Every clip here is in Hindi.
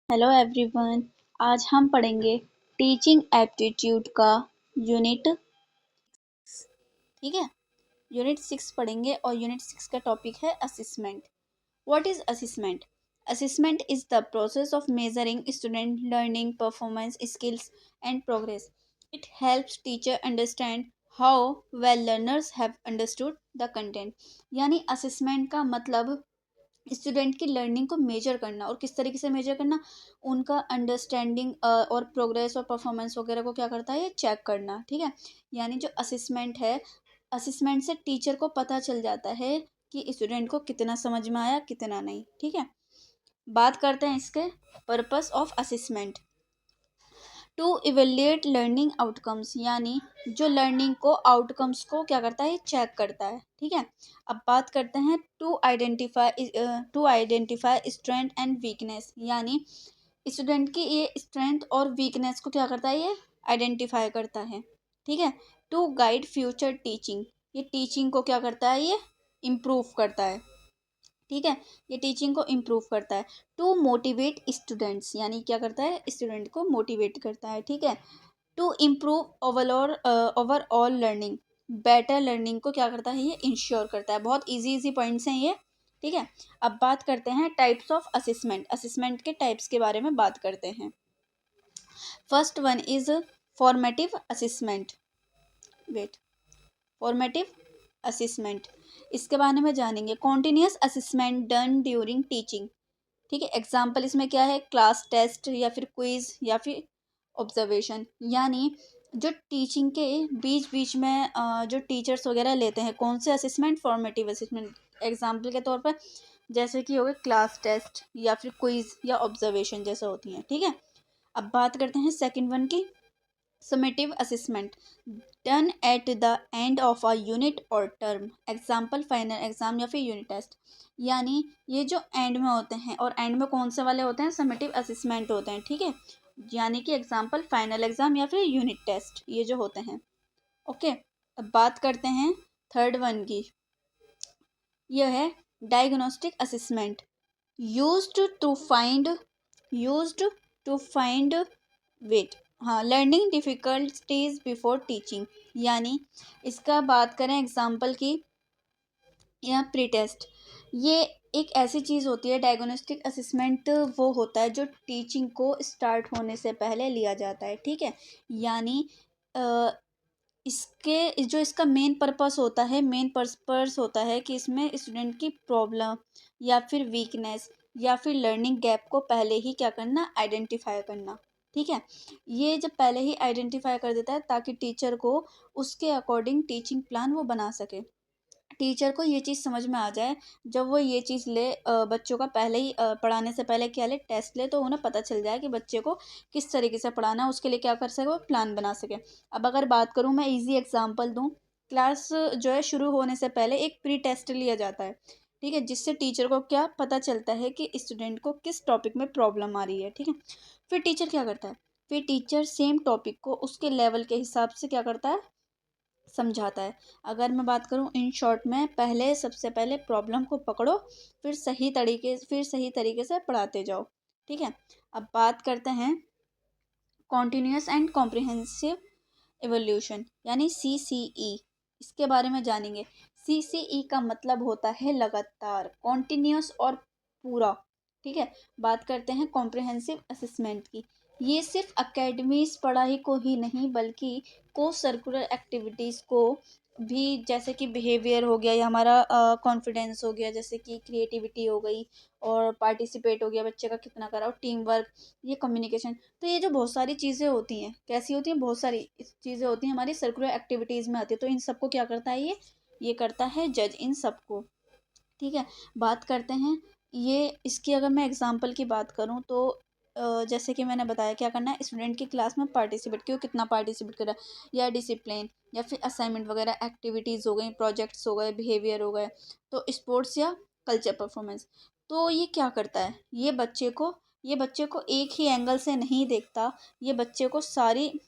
Hello everyone. आज हम पढ़ेंगे टीचिंग एप्टीट्यूड का यूनिट। ठीक है, यूनिट 6 पढ़ेंगे और यूनिट 6 का टॉपिक है assessment. What is assessment? Assessment is the process of measuring student learning performance skills and progress. It helps teacher understand how well learners have understood the content. यानी असेसमेंट का मतलब स्टूडेंट की लर्निंग को मेजर करना। और किस तरीके से मेजर करना? उनका अंडरस्टैंडिंग और प्रोग्रेस और परफॉर्मेंस वगैरह को क्या करता है, ये चेक करना। ठीक है, यानी जो असेसमेंट है, असेसमेंट से टीचर को पता चल जाता है कि स्टूडेंट को कितना समझ में आया, कितना नहीं। ठीक है, बात करते हैं इसके purpose of assessment. To evaluate learning outcomes, यानी जो लर्निंग को आउटकम्स को क्या करता है, चेक करता है। ठीक है, अब बात करते हैं to identify strength and weakness, यानी स्टूडेंट की ये स्ट्रेंथ और वीकनेस को क्या करता है, ये आइडेंटिफाई करता है। ठीक है, टू गाइड फ्यूचर टीचिंग, ये टीचिंग को क्या करता है, ये इम्प्रूव करता है। ठीक है, ये टीचिंग को इम्प्रूव करता है। टू मोटिवेट स्टूडेंट्स, यानी क्या करता है, स्टूडेंट को मोटिवेट करता है। ठीक है, to improve overall learning, better learning को क्या करता है, ये इंश्योर करता है। बहुत इजी इजी पॉइंट्स हैं ये। ठीक है, अब बात करते हैं टाइप्स ऑफ असेसमेंट। असेसमेंट के टाइप्स के बारे में बात करते हैं। First one is formative assessment. Wait, formative assessment, इसके बारे में जानेंगे। Continuous assessment done during teaching. ठीक है, एग्जाम्पल इसमें क्या है, क्लास टेस्ट या फिर क्विज या फिर ऑब्जर्वेशन। यानी जो टीचिंग के बीच बीच में जो टीचर्स वगैरह लेते हैं, कौन से असेसमेंट, फॉर्मेटिव असेसमेंट। एग्जाम्पल के तौर पर जैसे कि हो गए क्लास टेस्ट या फिर क्विज या ऑब्जर्वेशन जैसे होती हैं। ठीक है, अब बात करते हैं सेकंड वन की, summative assessment done at the end of a unit और टर्म। एग्जाम्पल फाइनल एग्जाम या फिर यूनिट टेस्ट। यानी ये जो एंड में होते हैं, और एंड में कौन से वाले होते हैं, समेटिव असेसमेंट होते हैं। ठीक है, यानी कि एग्जाम्पल फाइनल एग्जाम या फिर यूनिट टेस्ट, ये जो होते हैं। ओके, अब बात करते हैं थर्ड वन की। यह है diagnostic assessment used to find used to find wait, हाँ, लर्निंग डिफिकल्टीज बिफोर टीचिंग। यानी इसका बात करें एग्जाम्पल की, या प्री टेस्ट, ये एक ऐसी चीज़ होती है। डायग्नोस्टिक असेसमेंट वो होता है जो टीचिंग को स्टार्ट होने से पहले लिया जाता है। ठीक है, यानी इसके जो इसका मेन पर्पस होता है, मेन पर्पस होता है कि इसमें स्टूडेंट की प्रॉब्लम या फिर वीकनेस या फिर लर्निंग गैप को पहले ही क्या करना, आइडेंटिफाई करना। ठीक है, ये जब पहले ही आइडेंटिफाई कर देता है ताकि टीचर को उसके अकॉर्डिंग टीचिंग प्लान वो बना सके। टीचर को ये चीज़ समझ में आ जाए, जब वो ये चीज़ ले, बच्चों का पहले ही पढ़ाने से पहले क्या ले, टेस्ट ले, तो उन्हें पता चल जाए कि बच्चे को किस तरीके से पढ़ाना है, उसके लिए क्या कर सके, वो प्लान बना सके। अब अगर बात करूँ, मैं इजी एग्जांपल दूँ, क्लास जो है शुरू होने से पहले एक प्री टेस्ट लिया जाता है। ठीक है, जिससे टीचर को क्या पता चलता है कि स्टूडेंट को किस टॉपिक में प्रॉब्लम आ रही है। ठीक है, फिर टीचर क्या करता है, फिर टीचर सेम टॉपिक को उसके लेवल के हिसाब से क्या करता है, समझाता है। अगर मैं बात करूं इन शॉर्ट में, पहले सबसे पहले प्रॉब्लम को पकड़ो, फिर सही तरीके से पढ़ाते जाओ। ठीक है, अब बात करते हैं कॉन्टिन्यूस एंड कॉम्प्रिहेंसिव एवोल्यूशन, यानी CCE, इसके बारे में जानेंगे। CCE का मतलब होता है लगातार, कॉन्टिन्यूस और पूरा। ठीक है, बात करते हैं कॉम्प्रिहेंसिव असेसमेंट की। ये सिर्फ एकेडमीज पढ़ाई को ही नहीं, बल्कि को सर्कुलर एक्टिविटीज़ को भी, जैसे कि बिहेवियर हो गया, या हमारा कॉन्फिडेंस हो गया, जैसे कि क्रिएटिविटी हो गई, और पार्टिसिपेट हो गया, बच्चे का कितना करा, और टीम वर्क, ये कम्युनिकेशन। तो ये जो बहुत सारी चीज़ें होती हैं, कैसी होती हैं, बहुत सारी चीज़ें होती हैं, हमारी सर्कुलर एक्टिविटीज़ में आती है। तो इन सबको क्या करता है, ये करता है जज इन सबको। ठीक है, बात करते हैं ये इसकी, अगर मैं एग्जांपल की बात करूँ तो जैसे कि मैंने बताया, क्या करना है, स्टूडेंट की क्लास में पार्टिसिपेट, क्यों, कितना पार्टिसिपेट करा, या डिसिप्लिन, या फिर असाइनमेंट वगैरह, एक्टिविटीज़ हो गई, प्रोजेक्ट्स हो गए, बिहेवियर हो गए, तो स्पोर्ट्स या कल्चर परफॉर्मेंस। तो ये क्या करता है, ये बच्चे को एक ही एंगल से नहीं देखता, ये बच्चे को सारी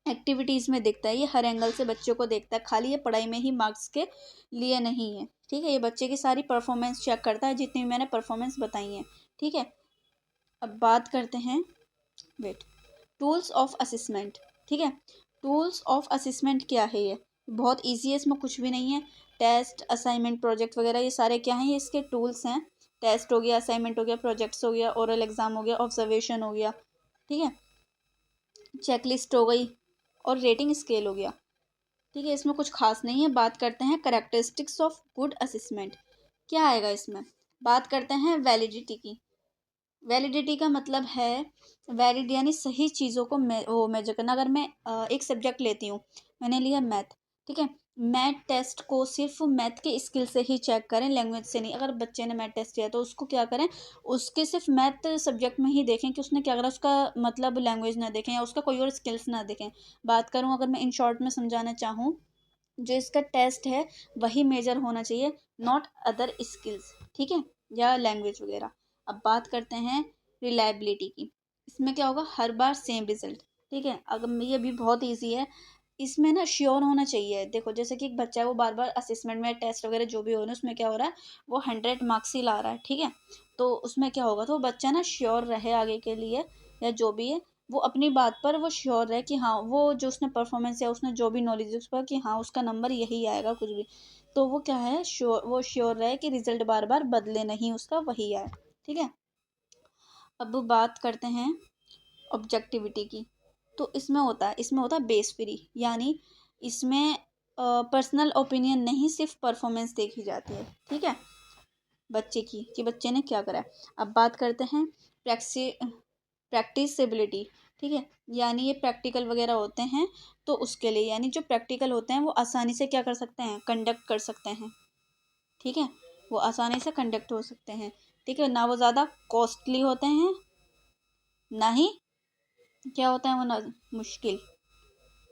एक्टिविटीज़ में देखता है, ये हर एंगल से बच्चों को देखता है, खाली ये पढ़ाई में ही मार्क्स के लिए नहीं है। ठीक है, ये बच्चे की सारी परफॉर्मेंस चेक करता है, जितनी भी मैंने परफॉर्मेंस बताई है। ठीक है, अब बात करते हैं, वेट, टूल्स ऑफ असेसमेंट। ठीक है, टूल्स ऑफ असेसमेंट क्या है? ये बहुत इजी है, इसमें कुछ भी नहीं है। टेस्ट, असाइनमेंट, प्रोजेक्ट वगैरह ये सारे क्या हैं? ये इसके टूल्स हैं। टेस्ट हो गया, असाइनमेंट हो गया, प्रोजेक्ट्स हो गया, ओरल एग्जाम हो गया, ऑब्जर्वेशन हो गया, ठीक है, चेकलिस्ट हो गई, और रेटिंग स्केल हो गया। ठीक है, इसमें कुछ खास नहीं है। बात करते हैं करेक्टरिस्टिक्स ऑफ गुड असेसमेंट, क्या आएगा इसमें? बात करते हैं वैलिडिटी की। वैलिडिटी का मतलब है, वैलिड यानी सही चीज़ों को वो मेजर करना। अगर मैं एक सब्जेक्ट लेती हूँ, मैंने लिया मैथ, ठीक है, मैथ टेस्ट को सिर्फ मैथ के स्किल से ही चेक करें, लैंग्वेज से नहीं। अगर बच्चे ने मैथ टेस्ट किया तो उसको क्या करें, उसके सिर्फ मैथ सब्जेक्ट में ही देखें कि उसने क्या करा, उसका मतलब लैंग्वेज ना देखें या उसका कोई और स्किल्स ना देखें। बात करूँ अगर मैं इन शॉर्ट में समझाना चाहूँ, जो इसका टेस्ट है वही मेजर होना चाहिए, नॉट अदर स्किल्स, ठीक है, या लैंग्वेज वगैरह। अब बात करते हैं रिलायबिलिटी की। इसमें क्या होगा, हर बार सेम रिजल्ट। ठीक है, अगर ये भी बहुत इजी है, इसमें ना श्योर होना चाहिए। देखो जैसे कि एक बच्चा है, वो बार बार असेसमेंट में टेस्ट वगैरह जो भी हो रहा है उसमें क्या हो रहा है, वो 100 मार्क्स ही ला रहा है, ठीक है, तो उसमें क्या होगा, तो बच्चा ना श्योर रहे आगे के लिए, या जो भी है वो अपनी बात पर वो श्योर रहे कि हाँ, वो जो उसने परफॉर्मेंस या उसने जो भी नॉलेज उस पर, कि हाँ उसका नंबर यही आएगा कुछ भी, तो वो क्या है, श्योर, वो श्योर रहे कि रिजल्ट बार बार बदले नहीं, उसका वही आए। ठीक है, अब बात करते हैं ऑब्जेक्टिविटी की। तो इसमें होता है बेस फ्री, यानी इसमें पर्सनल ओपिनियन नहीं, सिर्फ परफॉर्मेंस देखी जाती है, ठीक है, बच्चे की, कि बच्चे ने क्या करा है। अब बात करते हैं प्रैक्टिसबिलिटी। ठीक है, यानी ये प्रैक्टिकल वगैरह होते हैं, तो उसके लिए, यानी जो प्रैक्टिकल होते हैं वो आसानी से क्या कर सकते हैं, कंडक्ट कर सकते हैं, ठीक है, वो आसानी से कंडक्ट हो सकते हैं। ठीक है, ना वो ज़्यादा कॉस्टली होते हैं, ना ही क्या होता है वो, ना मुश्किल,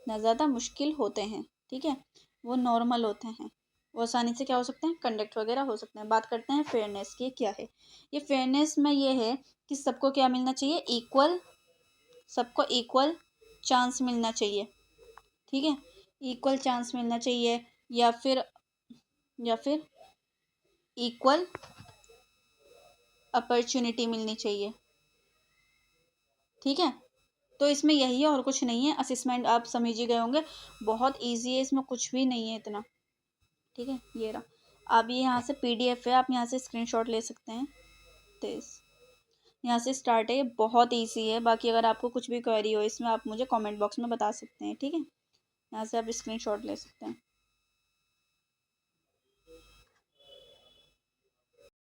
ना ज़्यादा मुश्किल होते हैं, ठीक है, वो नॉर्मल होते हैं, वो आसानी से क्या हो सकते हैं, कंडक्ट वगैरह हो सकते हैं। बात करते हैं फेयरनेस की, क्या है ये फेयरनेस में, ये है कि सबको क्या मिलना चाहिए, इक्वल, सबको इक्वल चांस मिलना चाहिए, ठीक है, इक्वल चांस मिलना चाहिए, या फिर या फिर इक्वल अपॉर्चुनिटी मिलनी चाहिए, ठीक है, तो इसमें यही है और कुछ नहीं है। असेसमेंट आप समझ ही गए होंगे, बहुत इजी है, इसमें कुछ भी नहीं है इतना। ठीक है, ये रहा, अब ये यहाँ से पीडीएफ है, आप यहाँ से स्क्रीनशॉट ले सकते हैं। दिस यहाँ से स्टार्ट है, ये बहुत इजी है। बाकी अगर आपको कुछ भी क्वेरी हो इसमें, आप मुझे कमेंट बॉक्स में बता सकते हैं, ठीक है, यहाँ से आप स्क्रीनशॉट ले सकते हैं।